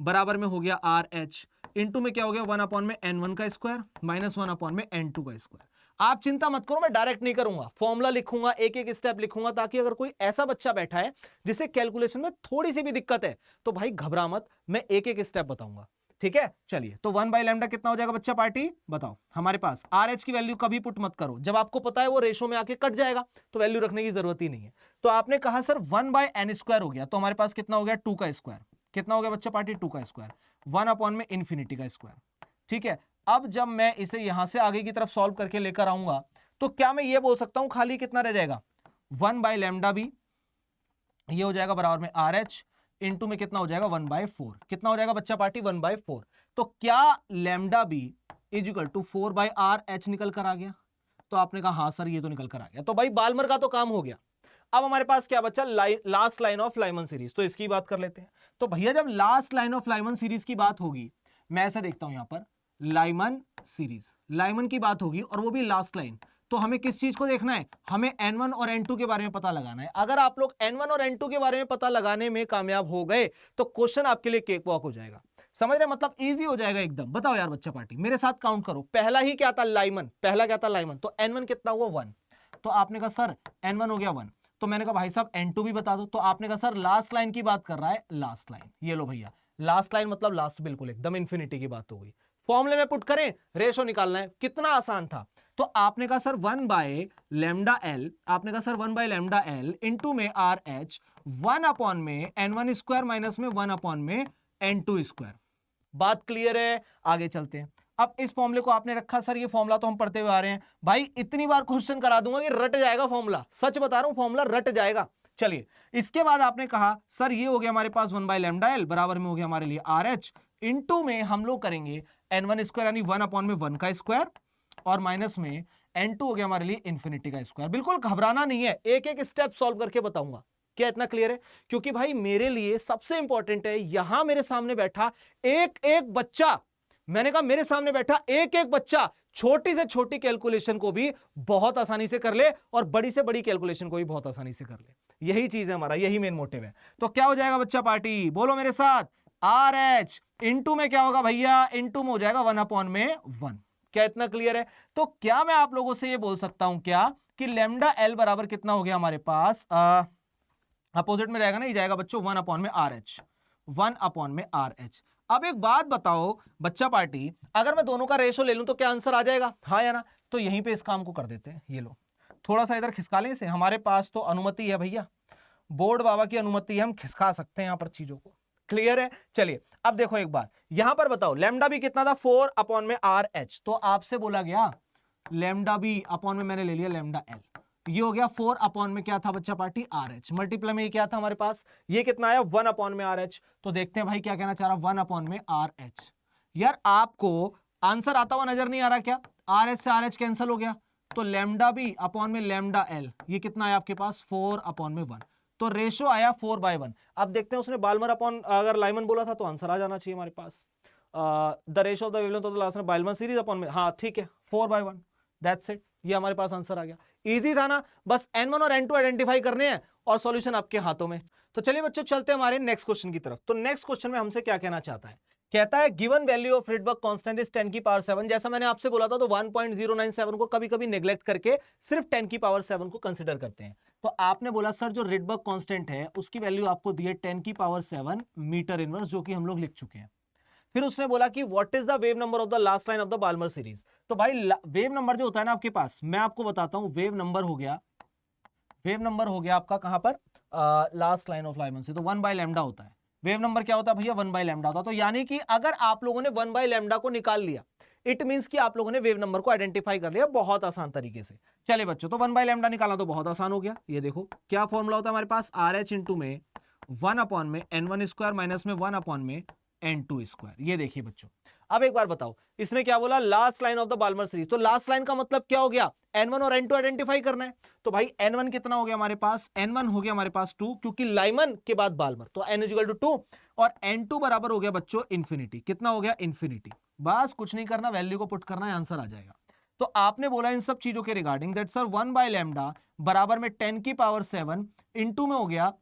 बराबर में हो गया RH, इंटू में क्या हो गया 1 अपॉन में N1 का स्क्वायर माइनस 1 अपॉन में N2 का स्क्वायर। आप चिंता मत करो, मैं डायरेक्ट नहीं करूंगा, फॉर्मूला लिखूंगा, एक एक स्टेप लिखूंगा, ताकि अगर कोई ऐसा बच्चा बैठा है जिसे कैलकुलेशन में थोड़ी सी भी दिक्कत है, तो भाई घबरा मत, मैं एक एक स्टेप बताऊंगा। ठीक है, चलिए। तो 1/λ कितना हो जाएगा बच्चा पार्टी, बताओ। हमारे पास RH की वैल्यू कभी पुट मत करो, जब आपको पता है वो रेशो में आके कट जाएगा, तो वैल्यू रखने की जरूरत ही नहीं है। तो आपने कहा सर 1/n² हो गया, तो हमारे पास कितना हो गया 2 का स्क्वायर। कितना हो गया बच्चा पार्टी, 2 का स्क्वायर, 1 अपॉन में इंफिनिटी का स्क्वायर। ठीक है, अब जब मैं इसे यहां से आगे की तरफ सॉल्व करके लेकर आऊंगा तो क्या मैं ये बोल सकता हूं खाली कितना रह जाएगा 1/λ ये हो जाएगा बराबर में RH इंटू में कितना हो जाएगा 1/4 कितना हो जाएगा बच्चा पार्टी 1/4। तो क्या lambda B is equal to 4/RH निकल कर आ गया? तो आपने कहा हाँ सर ये तो निकल कर आ गया। तो भाई बाल्मर का तो काम हो गया। अब हमारे पास क्या बचा last line of Lyman series, तो इसकी बात कर लेते हैं। तो भैया जब last line of Lyman series की बात होगी, मैं ऐसा देखता हूं यहां पर लाइमन सीरीज, लाइमन की बात होगी और वो भी लास्ट लाइन, तो हमें किस चीज को देखना है? हमें N1 और N2 के बारे में पता लगाना है। अगर आप लोग N1 और N2 के बारे में पता लगाने में कामयाब हो गए तो क्वेश्चन आपके लिए केक वॉक हो जाएगा। समझ रहे? मतलब इजी हो जाएगा एकदम। बताओ यार बच्चा पार्टी मेरे साथ काउंट करो। पहला ही क्या था? लाइमन। पहला क्या था? लाइमन। तो N1 कितना हुआ? 1। तो आपने कहा सर N1 हो गया 1। तो मैंने कहा भाई साहब N2 भी बता दो। तो आपने कहा सर लास्ट लाइन की बात कर रहा है। लास्ट लाइन ये लो भैया, लास्ट लाइन मतलब लास्ट, बिल्कुल एकदम इंफिनिटी की बात हो गई। फॉर्मूले में पुट करें, रेशो निकालना है। कितना आसान था। तो आपने कहा सर 1/λL, आपने कहा सर 1/λL इंटू में RH 1 में N1 स्क्वायर माइनस में 1 में N2 स्क्वायर। बात क्लियर है? आगे चलते हैं। अब इस फॉर्मूले को आपने रखा, सर ये फॉर्मूला तो हम पढ़ते हुए आ रहे हैं। भाई इतनी बार क्वेश्चन करा दूंगा कि रट जाएगा फॉर्मूला, सच बता रहा हूं फॉर्मूला रट जाएगा। चलिए इसके बाद आपने कहा सर ये हो गया हमारे पास 1/λL बराबर में हो गया हमारे लिए RH इंटू में हम लोग करेंगे N1 स्क्वायर यानी 1 में 1 का स्क्वायर और माइनस में N2 हो गया हमारे लिए इंफिनिटी का स्क्वायर। बिल्कुल घबराना नहीं है, एक एक स्टेप सॉल्व करके बताऊंगा। क्या इतना क्लियर है? क्योंकि भाई मेरे लिए सबसे इंपॉर्टेंट है यहां मेरे सामने बैठा एक एक बच्चा, मैंने कहा मेरे सामने बैठा एक एक बच्चा छोटी से छोटी कैलकुलेशन को भी बहुत आसानी से कर ले और बड़ी से बड़ी कैलकुलेशन को भी बहुत आसानी से कर ले। यही चीज है हमारा, यही मेन मोटिव है। तो क्या हो जाएगा बच्चा पार्टी? बोलो मेरे साथ, RH इंटू में क्या होगा भैया? इंटू में हो जाएगा 1 में 1। क्या इतना क्लियर है? तो क्या मैं आप लोगों से ये बोल सकता हूं क्या कि लैम्डा L बराबर कितना हो गया हमारे पास? अपोजिट में रहेगा ना, ये जाएगा बच्चों 1 में RH, 1 में RH। अब एक बात बताओ बच्चा पार्टी, अगर मैं दोनों का रेशो ले लूं तो क्या आंसर आ जाएगा? हाँ या ना? तो यहीं पे इस काम को कर देते हैं। ये लो थोड़ा सा इधर खिसका लें इसे, हमारे पास तो अनुमति है भैया, बोर्ड बाबा की अनुमति है, हम खिसका सकते हैं यहां पर चीजों को। क्लियर है? चलिए अब देखो एक बार यहां पर बताओ, लैम्डा भी कितना था? 4 में RH। तो आपसे बोला गया लैम्डा बी अपॉन में मैंने ले लिया लैम्डा L, ये हो गया 4 में क्या था बच्चा पार्टी? RH। मल्टीप्लाई में ये क्या था हमारे पास? ये कितना आया? 1 में RH। तो देखते हैं भाई क्या कहना चाह रहा, 1 में RH। यार आपको आंसर आता हुआ नजर नहीं आ रहा क्या? RH से RH कैंसिल हो गया, तो लैम्डा बी अपॉन में लैम्डा L, ये कितना आया आपके पास? 4 में 1। तो रेशो आया 4/1। अब देखते हैं उसने बाल्मर अपॉन अगर लाइमन बोला था तो आंसर आ जाना चाहिए हमारे पास। The ratio of the wavelength of the last Balmer series upon में, हाँ ठीक है 4/1, दैट्स इट। ये हमारे पास आंसर आ गया। इजी था ना? बस N1 और N2 आइडेंटिफाई करने हैं और सॉल्यूशन आपके हाथों में। तो चलिए बच्चों चलते हैं हमारे नेक्स्ट क्वेश्चन की तरफ। तो नेक्स्ट क्वेश्चन में हमसे क्या कहना चाहता है? कहता है given value of Rydberg constant is 10⁻7। जैसा मैंने आपसे बोला था तो 1.097 को कभी कभी नेग्लेक्ट करके सिर्फ 10⁻7 को कंसीडर करते हैं। तो आपने बोला सर जो रिडबर्ग कांस्टेंट है उसकी वैल्यू आपको दी है 10⁻7 मीटर इनवर्स, जो कि हम लोग लिख चुके हैं। फिर उसने बोला कि what is the wave number of the last line of the Balmer series. तो भाई वेव नंबर जो होता है ना आपके पास, मैं आपको बताता हूं। वेव नंबर हो गया आपका कहां पर? लास्ट लाइन ऑफ लाइमन से, तो 1/λ होता है। वेव नंबर क्या होता है भैया? 1/λ होता है। तो यानी कि अगर आप लोगों ने 1/λ को निकाल लिया, इट मींस कि आप लोगों ने वेव नंबर को आइडेंटिफाई कर लिया बहुत आसान तरीके से। चलिए बच्चों, तो 1/λ निकालना तो बहुत आसान हो गया। ये देखो क्या फॉर्मूला होता है हमारे पास? RH इंटू में 1 में N1 स्क्वायर माइनस में 1 में N2 स्क्वायर। ये देखिए बच्चों, अब एक बार बताओ इसने क्या बोला? Last line of the Balmer series. तो लास्ट लाइन का मतलब क्या हो गया? N1 और N2 आइडेंटिफाई करना है। तो भाई N1 कितना हो गया हमारे पास? N1 हो गया हमारे पास 2, क्योंकि लाइमन के बाद बाल्मर, तो N = 2 और N2 बराबर हो गया बच्चों इंफिनिटी। कितना हो गया? इंफिनिटी। बस कुछ नहीं करना, वैल्यू को पुट करना है, आंसर आ जाएगा। तो आपने बोला इन सब चीजों के रिगार्डिंग दैट सर 1/λ बराबर में 10⁻7 इंटू में हो गया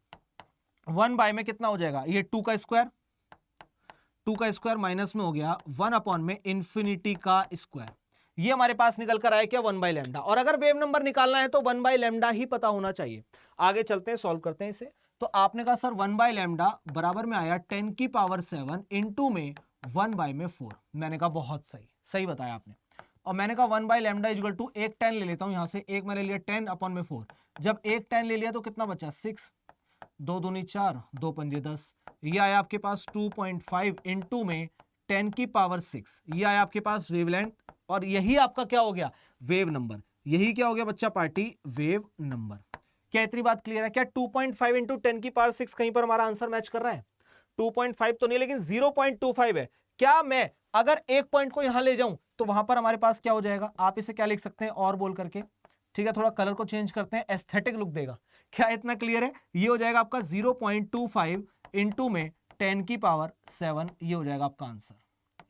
1 में कितना हो जाएगा? ये 2 का स्क्वायर माइनस में हो गया 1 में इंफिनिटी का स्क्वायर। ये हमारे पास निकल कर आया क्या? 1/λ। और अगर वेव नंबर निकालना है तो 1/λ ही पता होना चाहिए। आगे चलते हैं, सॉल्व करते हैं इसे। तो आपने कहा सर 1/λ बराबर में आया 10⁻7 इंटू में 1/4। मैंने कहा बहुत सही, सही बताया आपने। और मैंने कहा 1/λ इक्वल टू एक 10 ले लेता हूं यहां से, एक मैंने लिया 10/4। जब एक 10 ले लिया तो कितना बचा? 6, 2 दूनी 4, 2 पंजे 10। ये आया आपके पास 2.5 इंटू में 10 की पावर 6, ये आया आपके पास वेवलेंथ, और यही आपका क्या हो गया, वेव नंबर। यही क्या हो गया बच्चा पार्टी, वेव नंबर। क्या इतनी बात क्लियर है? क्या 2.5 इंटू 10 की पावर 6 कहीं पर हमारा आंसर मैच कर रहा है? 2.5 तो नहीं, लेकिन 0.25 है। क्या मैं अगर एक पॉइंट को यहां ले जाऊं तो वहां पर हमारे पास क्या हो जाएगा, आप इसे क्या लिख सकते हैं, और बोल करके, ठीक है, थोड़ा कलर को चेंज करते हैं, एस्थेटिक लुक देगा। क्या इतना क्लियर है? ये हो जाएगा आपका 0.25 इंटू में 10 की पावर 7, ये हो जाएगा आपका आंसर।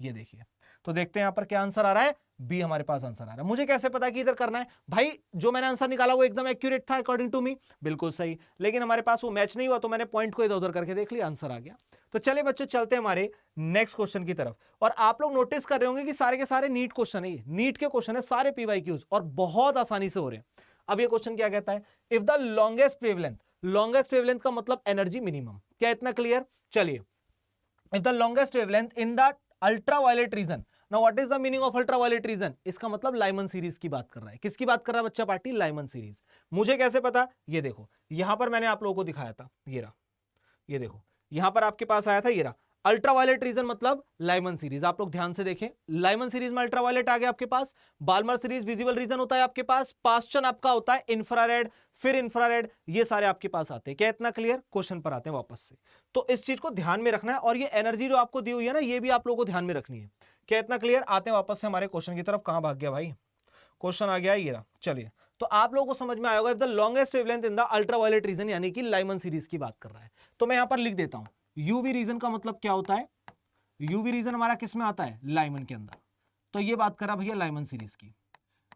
ये देखिए, तो देखते हैं यहां पर क्या आंसर आ रहा है, बी हमारे पास आंसर आ रहा है। मुझे कैसे पता कि इधर करना है? भाई जो मैंने आंसर निकाला वो एकदम एक्यूरेट था अकॉर्डिंग टू मी, बिल्कुल सही, लेकिन हमारे पास वो मैच नहीं हुआ, तो मैंने पॉइंट को इधर उधर करके देख लिया, आंसर आ गया। तो चलिए बच्चों, चलते हैं हमारे नेक्स्ट क्वेश्चन की तरफ। और आप लोग नोटिस कर रहे होंगे कि सारे के सारे नीट क्वेश्चन है, नीट के क्वेश्चन है, सारे पीवाईक्यूज, और बहुत आसानी से हो रहे हैं। अब ये क्वेश्चन क्या कहता है, if the longest wavelength, longest wavelength का मतलब एनर्जी मिनिमम। क्या इतना क्लियर? चलिए, if the longest wavelength in the ultraviolet region, now what is the meaning of ultraviolet region? इसका मतलब लाइमन सीरीज की बात कर रहा है। किसकी बात कर रहा है बच्चा पार्टी? Lyman series. मुझे कैसे पता? ये देखो, यहां पर मैंने आप लोगों को दिखाया था, ये रहा, ये देखो, यहां पर आपके पास आया था, ये रहा अल्ट्रावायलेट रीजन मतलब लाइमन सीरीज। आप लोग ध्यान से देखें, लाइमन सीरीज में अल्ट्रावायलेट आ गया आपके पास, बाल्मर सीरीज विजिबल रीजन होता है आपके पास, पास्चन आपका होता है इंफ्रारेड, फिर इंफ्रारेड, ये सारे आपके पास आते हैं। क्या इतना क्लियर? क्वेश्चन पर आते हैं वापस से। तो इस चीज को ध्यान में रखना है, और ये एनर्जी जो आपको दी हुई है ना, ये भी आप लोगों को ध्यान में रखनी है। क्या इतना क्लियर? आते हैं वापस से हमारे क्वेश्चन की तरफ। कहां भाग गया भाई? क्वेश्चन आ गया, ये रहा। चलिए, तो आप लोगों को समझ में आया होगा, if the longest wavelength in the ultraviolet region, यानी कि लाइमन सीरीज की बात कर रहा है। तो मैं यहां पर लिख देता हूं, यूवी रीजन का मतलब क्या होता है? यूवी रीजन हमारा किस में आता है? लाइमन के अंदर। तो ये बात करा भैया लाइमन सीरीज की।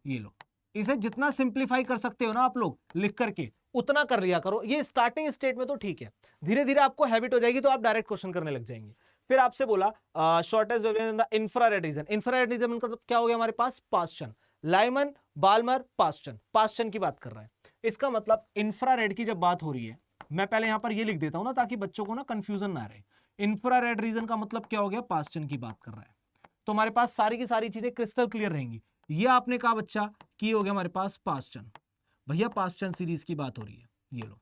ये लो, इसे जितना सिंप्लीफाई कर सकते हो ना आप लोग लिख करके, उतना कर लिया करो। ये स्टार्टिंग स्टेट में तो ठीक है, धीरे धीरे आपको हैबिट हो जाएगी तो आप डायरेक्ट क्वेश्चन करने लग जाएंगे। फिर आपसे बोला shortest wavelength in the infrared region, infrared region मतलब क्या हो गया हमारे पास? Paschen, Lyman, Balmer, Paschen, Paschen की बात कर रहा है। इसका मतलब इंफ्रारेड की जब बात हो रही है, मैं पहले यहां पर ये लिख देता हूं ना, ताकि बच्चों को ना कंफ्यूजन ना रहे। इंफ्रारेड रीजन का मतलब क्या हो गया? पास्चन की बात कर रहा है। तो हमारे पास सारी की सारी चीजें क्रिस्टल क्लियर रहेंगी। ये आपने कहा बच्चा कि हो गया हमारे पास पास्चन, भैया पास्चन सीरीज की बात हो रही है। ये लो,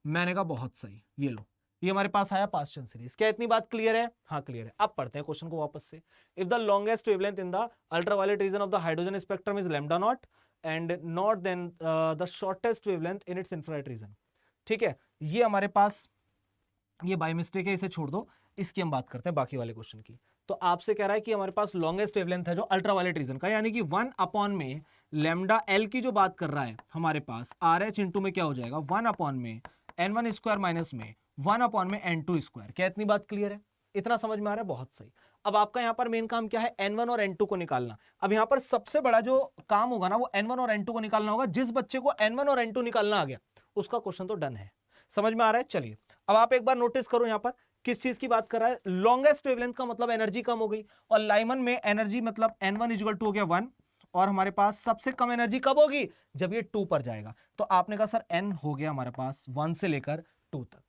मैंने कहा बहुत सही, ये लो, ये हमारे पास आया पास्चन सीरीज। क्या इतनी बात क्लियर है? हाँ क्लियर है। अब पढ़ते हैं क्वेश्चन को वापस से। If the longest wavelength in the ultraviolet region of the hydrogen spectrum is lambda naught and naught then the shortest wavelength in its infrared region. ठीक है, ये हमारे पास, ये बाय मिस्टेक है, इसे छोड़ दो, इसकी हम बात करते हैं बाकी वाले क्वेश्चन की। तो आपसे कह रहा है कि हमारे पास लॉन्गेस्ट वेवलेंथ है जो अल्ट्रावायलेट रीजन का, यानी कि 1 अपॉन में लैम्डा एल की जो बात कर रहा है हमारे पास, आर एच इंटू में क्या हो जाएगा? 1 अपॉन में n1 स्क्वायर माइनस में 1 अपॉन में n2 स्क्वायर। क्या इतनी बात क्लियर है? इतना समझ में आ रहा है? बहुत सही। अब आपका यहां पर मेन काम क्या है? n1 और n2 को निकालना। अब यहां पर सबसे बड़ा जो काम होगा ना, वो n1 और n2 को निकालना होगा। जिस बच्चे को n1 और n2 निकालना आ गया, उसका क्वेश्चन तो डन है। समझ में आ रहा है? चलिए, अब आप एक बार नोटिस करो यहां पर किस चीज की बात कर रहा है। लॉन्गेस्ट वेवलेंथ का मतलब एनर्जी कम हो गई, और लाइमन में एनर्जी मतलब n1 इक्वल टू हो गया 1, और हमारे पास सबसे कम एनर्जी कब होगी? जब ये 2 पर जाएगा। तो आपने कहा सर n हो गया हमारे पास 1 से लेकर 2 तक।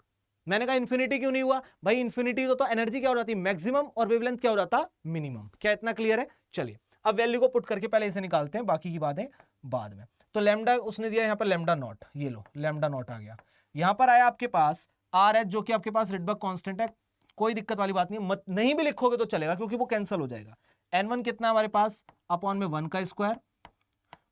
मैंने कहा इन्फिनिटी क्यों नहीं हुआ? भाई इन्फिनिटी तो एनर्जी क्या हो जाती है? मैक्सिमम, और वेवलेंथ क्या हो जाता? मिनिमम। क्या इतना क्लियर है? चलिए, अब वैल्यू को पुट करके पहले इसे निकालते हैं, बाकी की बातें बाद में। तो लैम्डा उसने दिया यहां पर लैम्डा नॉट, ये लो लैम्डा नॉट आ गया। यहां पर आया आपके पास आर एच, जो कि आपके पास रिडबर्ग कांस्टेंट है, कोई दिक्कत वाली बात नहीं, मत नहीं भी लिखोगे तो चलेगा, क्योंकि वो कैंसिल हो जाएगा। n1 कितना हमारे पास? अपॉन में 1 का स्क्वायर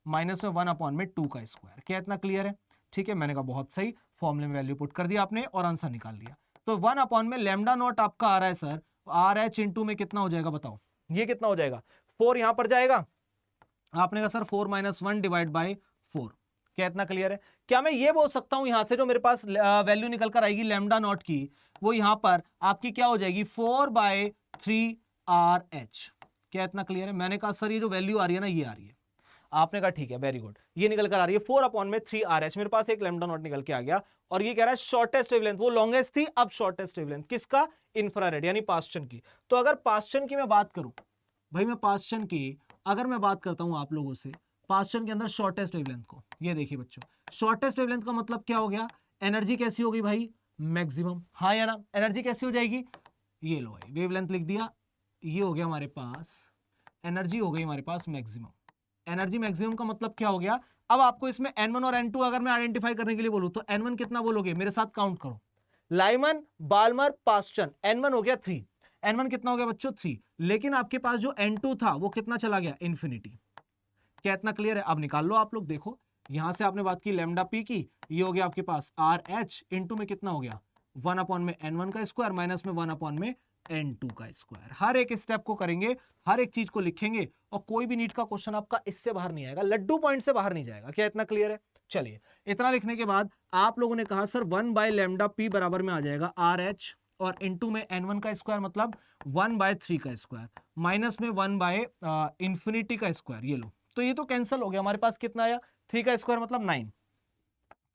माइनस में 1 अपॉन में 2 का स्क्वायर। क्या इतना क्लियर है? ठीक है, मैंने कहा बहुत सही, फॉर्मूले में वैल्यू पुट कर दिया आपने और आंसर निकाल लिया। तो 1 अपॉन में लैम्डा नॉट आपका आ रहा है सर, आर एच इंटू में कितना हो जाएगा बताओ? ये कितना हो जाएगा? 4 यहां पर जाएगा, आपने कहा सर 4 माइनस 1 डिवाइड बाई 4। क्या इतना क्लियर है? क्या मैं ये बोल सकता हूं यहां से जो मेरे पास वैल्यू निकल कर आएगी लैम्डा नॉट की, वो यहां पर आपकी क्या हो जाएगी? 4/3 RH। क्या इतना क्लियर है? मैंने कहा सर ये जो वैल्यू आ रही है ना, ये आ रही है। आपने कहा ठीक है, वेरी गुड, ये निकल कर आ रही है 4/3 RH। मेरे पास एक लैम्डा नॉट निकल के आ गया, और ये कह रहा है शॉर्टेस्ट वेवलेंथ, वो लॉन्गेस्ट थी, अब शॉर्टेस्ट वेवलेंथ किसका? इंफ्रारेड यानी पास्चन की। तो अगर पास्चन की मैं बात करूं, भाई मैं पास्चन की अगर मैं बात करता हूं आप लोगों से, पास्चन के अंदर शॉर्टेस्ट वेवलेंथ को, ये देखिए बच्चों, शॉर्टेस्ट वेवलेंथ का मतलब क्या हो गया? एनर्जी कैसी होगी भाई? मैक्सिमम। हाँ या ना? एनर्जी कैसी हो जाएगी? ये लो भाई, वेवलेंथ लिख दिया, ये हो गया हमारे पास एनर्जी, हो गई हमारे पास मैक्सिमम। एनर्जी मैक्सिमम का मतलब क्या हो गया? अब आपको इसमें n1 और n2 अगर मैं आइडेंटिफाई करने के लिए बोलूं, तो n1 कितना बोलोगे? मेरे साथ काउंट करो, लाइमन, बाल्मर, पास्चन, n1 हो गया 3, n1 कितना हो गया बच्चों 3, लेकिन आपके पास जो n2 था वो कितना चला गया इन्फिनिटी। क्या इतना क्लियर है? अब निकाल लो आप लोग, देखो यहां से आपने बात की लैम्डा पी की, ये हो गया आपके पास आर एच इंटू में कितना हो गया 1 अपॉन में n1 का स्क्वायर माइनस में 1 अपॉन में n2 का स्क्वायर। हर एक स्टेप को करेंगे, हर एक चीज को लिखेंगे और कोई भी नीट का क्वेश्चन आपका इससे बाहर नहीं आएगा, लड्डू पॉइंट से बाहर नहीं जाएगा। क्या इतना क्लियर है? चलिए, इतना लिखने के बाद आप लोगों ने कहा सर 1 बाय लैम्डा पी बराबर में आ जाएगा आर एच और इंटू में n1 का स्क्वायर मतलब 1/3 का स्क्वायर माइनस में 1/इंफिनिटी का स्क्वायर। ये लो, तो ये तो कैंसिल हो गया, हमारे पास कितना आया 3 का स्क्वायर मतलब 9।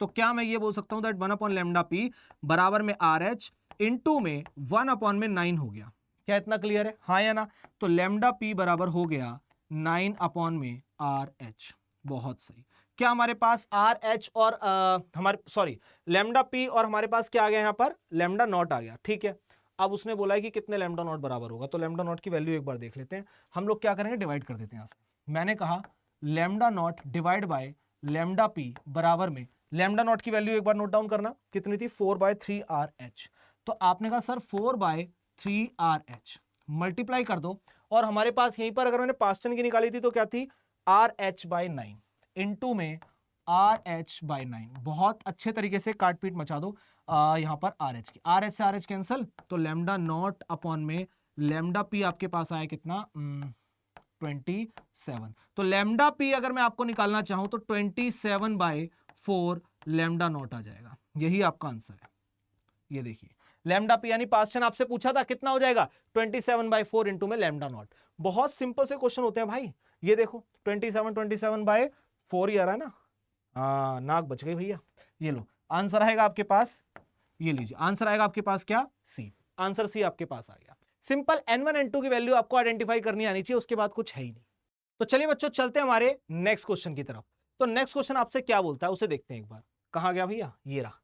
तो क्या मैं ये बोल सकता हूं दैट 1 अपॉन लैम्डा पी बराबर में आर एच इंटू में 1 अपॉन में 9 हो गया। क्या इतना क्लियर है? हाँ या ना? तो लैम्डा पी बराबर हो गया 9 अपॉन में आर एच। बहुत सही। क्या हमारे पास आर एच और लैम्डा पी और हमारे पास क्या आ गया यहां पर लैम्डा नॉट आ गया। ठीक है, अब उसने बोला है कि कितने लैम्डा नॉट बराबर होगा, तो लैम्डा नॉट की वैल्यू एक बार देख लेते हैं। हम लोग क्या करेंगे, डिवाइड कर देते हैं यहां से। मैंने कहा lambda naught divide by lambda P बराबर में लैम्डा नॉट की वैल्यू एक बार नोट डाउन करना, कितनी थी 4/3 आर एच। तो आपने कहा सर 4/3 आर एच मल्टीप्लाई कर दो, और हमारे पास यहीं पर अगर मैंने पास्टन की निकाली थी तो क्या थी आर एच बाई 9 इंटू में आर एच बाई 9। बहुत अच्छे तरीके से काटपीट मचा दो यहां पर आर एच की, आर एच से आर एच कैंसल, तो लैम्डा नॉट अपॉन में लैम्डा पी आपके पास आया कितना 27। तो लैम्डा पी अगर मैं आपको निकालना चाहूं तो 27/4 लैम्डा नॉट आ जाएगा। यही आपका आंसर है। ये देखिए लैम्डा पी यानी पास्टन आपसे पूछा था कितना हो जाएगा 27/4 इंटू में लैम्डा नॉट। बहुत सिंपल से क्वेश्चन होते हैं भाई। ये देखो 27/4 ही आ रहा है ना। हाँ, नाक बच गई भैया। ये लो आंसर आएगा आपके पास, ये लीजिए आंसर आएगा आपके पास क्या सी। आंसर सी आपके पास आ गया। सिंपल n1 n2 की वैल्यू आपको आइडेंटिफाई करनी आनी चाहिए, उसके बाद कुछ है ही नहीं। तो चलिए बच्चों चलते हैं हमारे नेक्स्ट क्वेश्चन की तरफ। तो नेक्स्ट क्वेश्चन आपसे क्या बोलता है उसे देखते हैं एक बार। कहां गया भैया, ये रहा।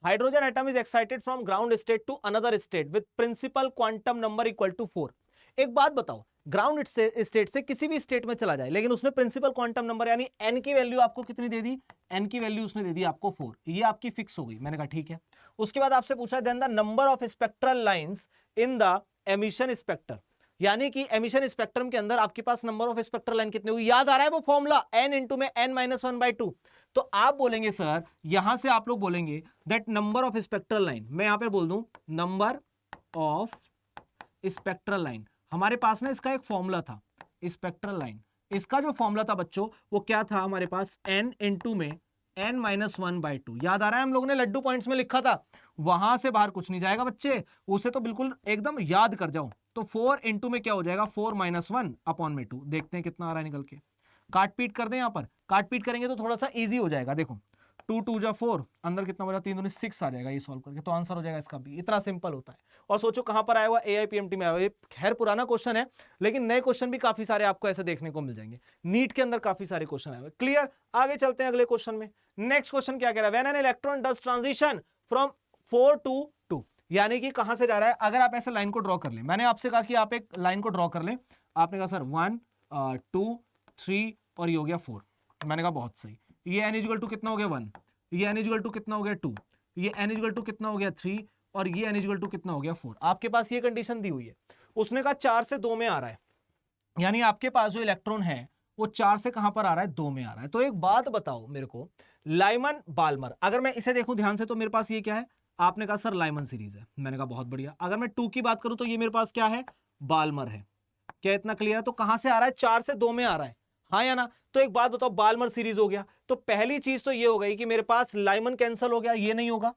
Hydrogen atom is excited from ground state to another state with principal quantum number equal to 4। एक बात बताओ, ग्राउंड स्टेट से किसी भी स्टेट में चला जाए, लेकिन उसने प्रिंसिपल क्वांटम नंबर यानी n की वैल्यू आपको कितनी दे दी, n की वैल्यू उसने दे दी आपको 4। ये आपकी फिक्स हो गई। मैंने कहा ठीक है। उसके बाद आपसे पूछा then the number of spectral lines in the emission spectrum, यानी कि एमिशन स्पेक्ट्रम के अंदर आपके पास नंबर ऑफ स्पेक्ट्रल लाइन कितनी हुई। याद आ रहा है वो फॉर्मूला n इंटू में n-1/2। तो आप बोलेंगे सर, यहां से आप लोग बोलेंगे that number of spectral line, मैं यहां पे बोल दूं नंबर ऑफ स्पेक्ट्रल लाइन। हमारे पास ना इसका एक फॉर्मूला था स्पेक्ट्रल लाइन, इसका जो फॉर्मूला था बच्चों वो क्या था हमारे पास n इंटू में n-1/2। याद आ रहा है हम लोगों ने लड्डू पॉइंट्स में लिखा था, वहां से बाहर कुछ नहीं जाएगा बच्चे, उसे तो बिल्कुल एकदम याद कर जाओ। तो 4 इंटू में क्या हो जाएगा 4-1 अपॉन में 2। देखते हैं कितना आ रहा है निकल के, काट पीट कर दें। यहां पर काट पीट करेंगे तो थोड़ा सा इजी हो जाएगा। देखो 2 4 अंदर कितना बचा 3 दूनी 6 आ जाएगा ये सॉल्व करके, तो आंसर हो जाएगा इसका भी। इतना सिंपल होता है। और सोचो कहां पर आया हुआ AIPMT में आया हुआ। ये खैर पुराना क्वेश्चन है, लेकिन नए क्वेश्चन भी काफी सारे आपको ऐसे देखने को मिल जाएंगे। नीट के अंदर काफी सारे क्वेश्चन आए हुए। क्लियर? आगे चलते हैं अगले क्वेश्चन में। नेक्स्ट क्वेश्चन क्या कह रहा है, when an electron does transition from 4 to 2, यानी कि कहां से जा रहा है। अगर आप ऐसे लाइन को ड्रॉ कर लें, मैंने आपसे कहा कि आप एक लाइन को ड्रॉ कर लें, आपने कहा सर 1 2 3 और ये हो गया 4। मैंने कहा बहुत सही। ये n इक्वल टू कितना हो गया 1, ये n इक्वल टू कितना हो गया 2, ये n इक्वल टू कितना हो गया 3 और ये n इक्वल टू कितना हो गया 4। आपके पास ये कंडीशन दी हुई है। उसने कहा 4 से 2 में आ रहा है, यानी आपके पास जो इलेक्ट्रॉन है वो 4 से कहां पर आ रहा है 2 में आ रहा है। तो एक बात बताओ मेरे को, लाइमन बाल्मर, अगर मैं इसे देखूं ध्यान से तो मेरे पास ये क्या है, आपने कहा सर लाइमन सीरीज है। मैंने कहा बहुत बढ़िया। अगर मैं 2 की बात करूं तो ये मेरे पास क्या है बाल्मर है। क्या इतना क्लियर है? तो कहां से आ रहा है 4 से 2 में आ रहा है, हाँ या ना। तो एक बात बताओ, बाल्मर सीरीज हो गया, तो पहली चीज तो ये हो गई कि मेरे पास लाइमन कैंसिल हो गया, ये नहीं होगा।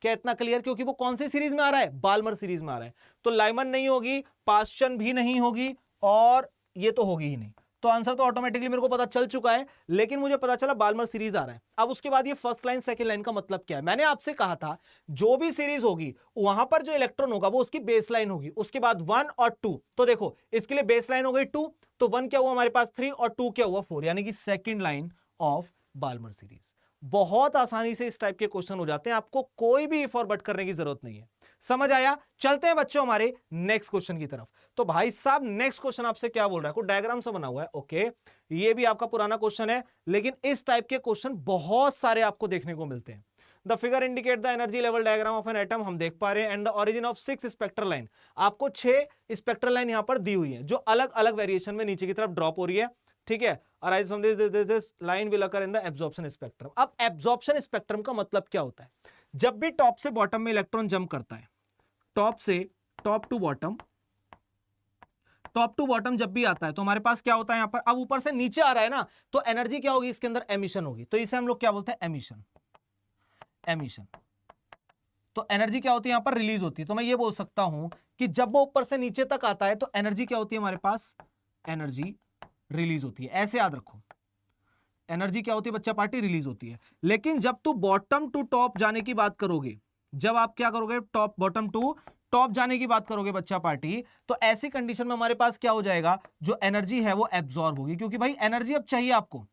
क्या इतना क्लियर? क्योंकि वो कौन सी सीरीज में आ रहा है बाल्मर सीरीज में आ रहा है। तो लाइमन नहीं होगी, पास्चन भी नहीं होगी और ये तो होगी ही नहीं। तो आंसर तो ऑटोमेटिकली मेरे को पता चल चुका है, लेकिन मुझे पता चला बाल्मर सीरीज आ रहा है। अब उसके बाद ये फर्स्ट लाइन सेकंड लाइन का मतलब क्या है। मैंने आपसे कहा था जो भी सीरीज होगी वहां पर जो इलेक्ट्रॉन होगा वो उसकी बेस लाइन होगी, उसके बाद 1 और 2। तो देखो इसके लिए बेस लाइन हो गई 2, तो 1 क्या हुआ हमारे पास 3 और 2 क्या हुआ 4, यानी कि second line of Balmer series. बहुत आसानी से इस टाइप के क्वेश्चन हो जाते हैं, आपको कोई भी इफ और बट करने की जरूरत नहीं है। समझ आया? चलते हैं बच्चों हमारे नेक्स्ट क्वेश्चन की तरफ। तो भाई साहब नेक्स्ट क्वेश्चन आपसे क्या बोल रहा है, कोई डायग्राम से बना हुआ है। ओके, ये भी आपका पुराना क्वेश्चन है, लेकिन इस टाइप के क्वेश्चन बहुत सारे आपको देखने को मिलते हैं। The figure indicate the energy level diagram of an atom, हम देख पा रहे हैं, and the origin of 6 spectral line, आपको 6 स्पेक्ट्रल लाइन यहां पर दी हुई है जो अलग अलग वेरिएशन में नीचे की तरफ ड्रॉप हो रही है, ठीक है। Arise from this line will occur in the absorption spectrum. अब एब्जॉर्प्शन स्पेक्ट्रम का मतलब क्या होता है? जब भी टॉप से बॉटम में इलेक्ट्रॉन जंप करता है, टॉप से टॉप टू बॉटम जब भी आता है तो हमारे पास क्या होता है यहां पर, अब ऊपर से नीचे आ रहा है ना, तो एनर्जी क्या होगी, इसके अंदर एमिशन होगी, तो इसे हम लोग क्या बोलते हैं, एमिशन। तो एनर्जी क्या होती है यहां पर, रिलीज होती है। तो मैं ये बोल सकता हूं कि जब वो ऊपर से नीचे तक आता है तो एनर्जी क्या होती है हमारे पास, एनर्जी रिलीज होती है। ऐसे याद रखो, एनर्जी क्या होती है बच्चा पार्टी, रिलीज होती है। लेकिन जब तू बॉटम टू टॉप जाने की बात करोगे, जब आप क्या करोगे, टॉप बॉटम टू टॉप जाने की बात करोगे बच्चा पार्टी, तो ऐसी कंडीशन में हमारे पास क्या हो जाएगा, जो एनर्जी है वो एब्जॉर्ब होगी, क्योंकि भाई एनर्जी अब चाहिए आपको,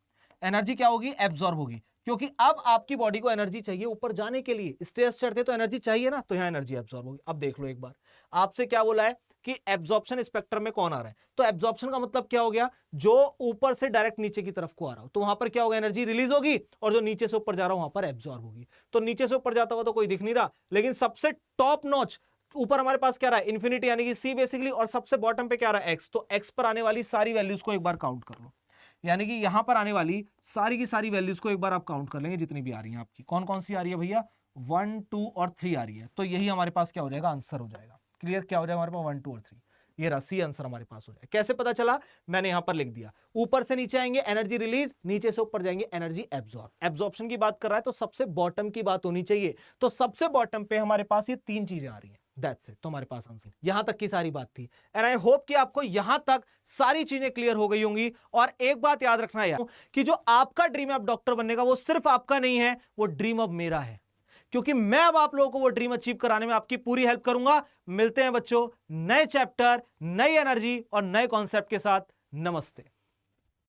एनर्जी क्या होगी, एब्जॉर्ब होगी, क्योंकि अब आपकी बॉडी को एनर्जी चाहिए ऊपर जाने के लिए, स्टेज चढ़ते तो एनर्जी चाहिए ना, तो यहां एनर्जी एब्जॉर्ब होगी। अब देख लो एक बार, आपसे क्या बोला है कि एब्जॉर्प्शन स्पेक्ट्रम में कौन आ रहा है, तो एब्जॉर्प्शन का मतलब क्या हो गया, जो ऊपर से डायरेक्ट नीचे की तरफ को आ रहा हो, तो वहां पर क्या होगा, एनर्जी रिलीज होगी, और जो नीचे से ऊपर जा रहा हो वहां पर एब्जॉर्ब होगी। तो नीचे से ऊपर जाता हुआ तो कोई दिख नहीं रहा, लेकिन सबसे टॉप नॉच ऊपर हमारे पास क्या रहा है, इंफिनिटी यानी कि सी बेसिकली, और सबसे बॉटम पे क्या रहा है, एक्स। तो एक्स पर आने वाली सारी वैल्यूज को एक बार काउंट कर लो, यानी कि यहां पर आने वाली सारी की सारी वैल्यूज को एक बार आप काउंट कर लेंगे, जितनी भी आ रही है आपकी, कौन कौन सी आ रही है भैया, 1 2 और 3 आ रही है, तो यही हमारे पास क्या हो जाएगा, आंसर हो जाएगा। क्लियर, क्या हो जाएगा हमारे पास, 1 2 और 3, ये राशि आंसर हमारे पास हो जाएगा। कैसे पता चला, मैंने यहां पर लिख दिया, ऊपर से नीचे आएंगे एनर्जी रिलीज, नीचे से ऊपर जाएंगे एनर्जी एब्जॉर्ब। एब्जॉर्प्शन की बात कर रहा है तो सबसे बॉटम की बात होनी चाहिए, तो सबसे बॉटम पे हमारे पास ये 3 चीजें आ रही है, दैट्स इट। तो हमारे पास आंसर यहां तक की सारी बात थी, एंड आई होप कि आपको यहां तक सारी चीजें क्लियर हो गई होंगी। और एक बात याद रखना यार, कि जो आपका ड्रीम है अब डॉक्टर बनने का, वो सिर्फ आपका नहीं है, वो ड्रीम अब मेरा है, क्योंकि मैं अब आप लोगों को वो ड्रीम अचीव कराने में आपकी पूरी हेल्प करूंगा। मिलते हैं बच्चों नए चैप्टर, नई एनर्जी और नए कॉन्सेप्ट के साथ। नमस्ते।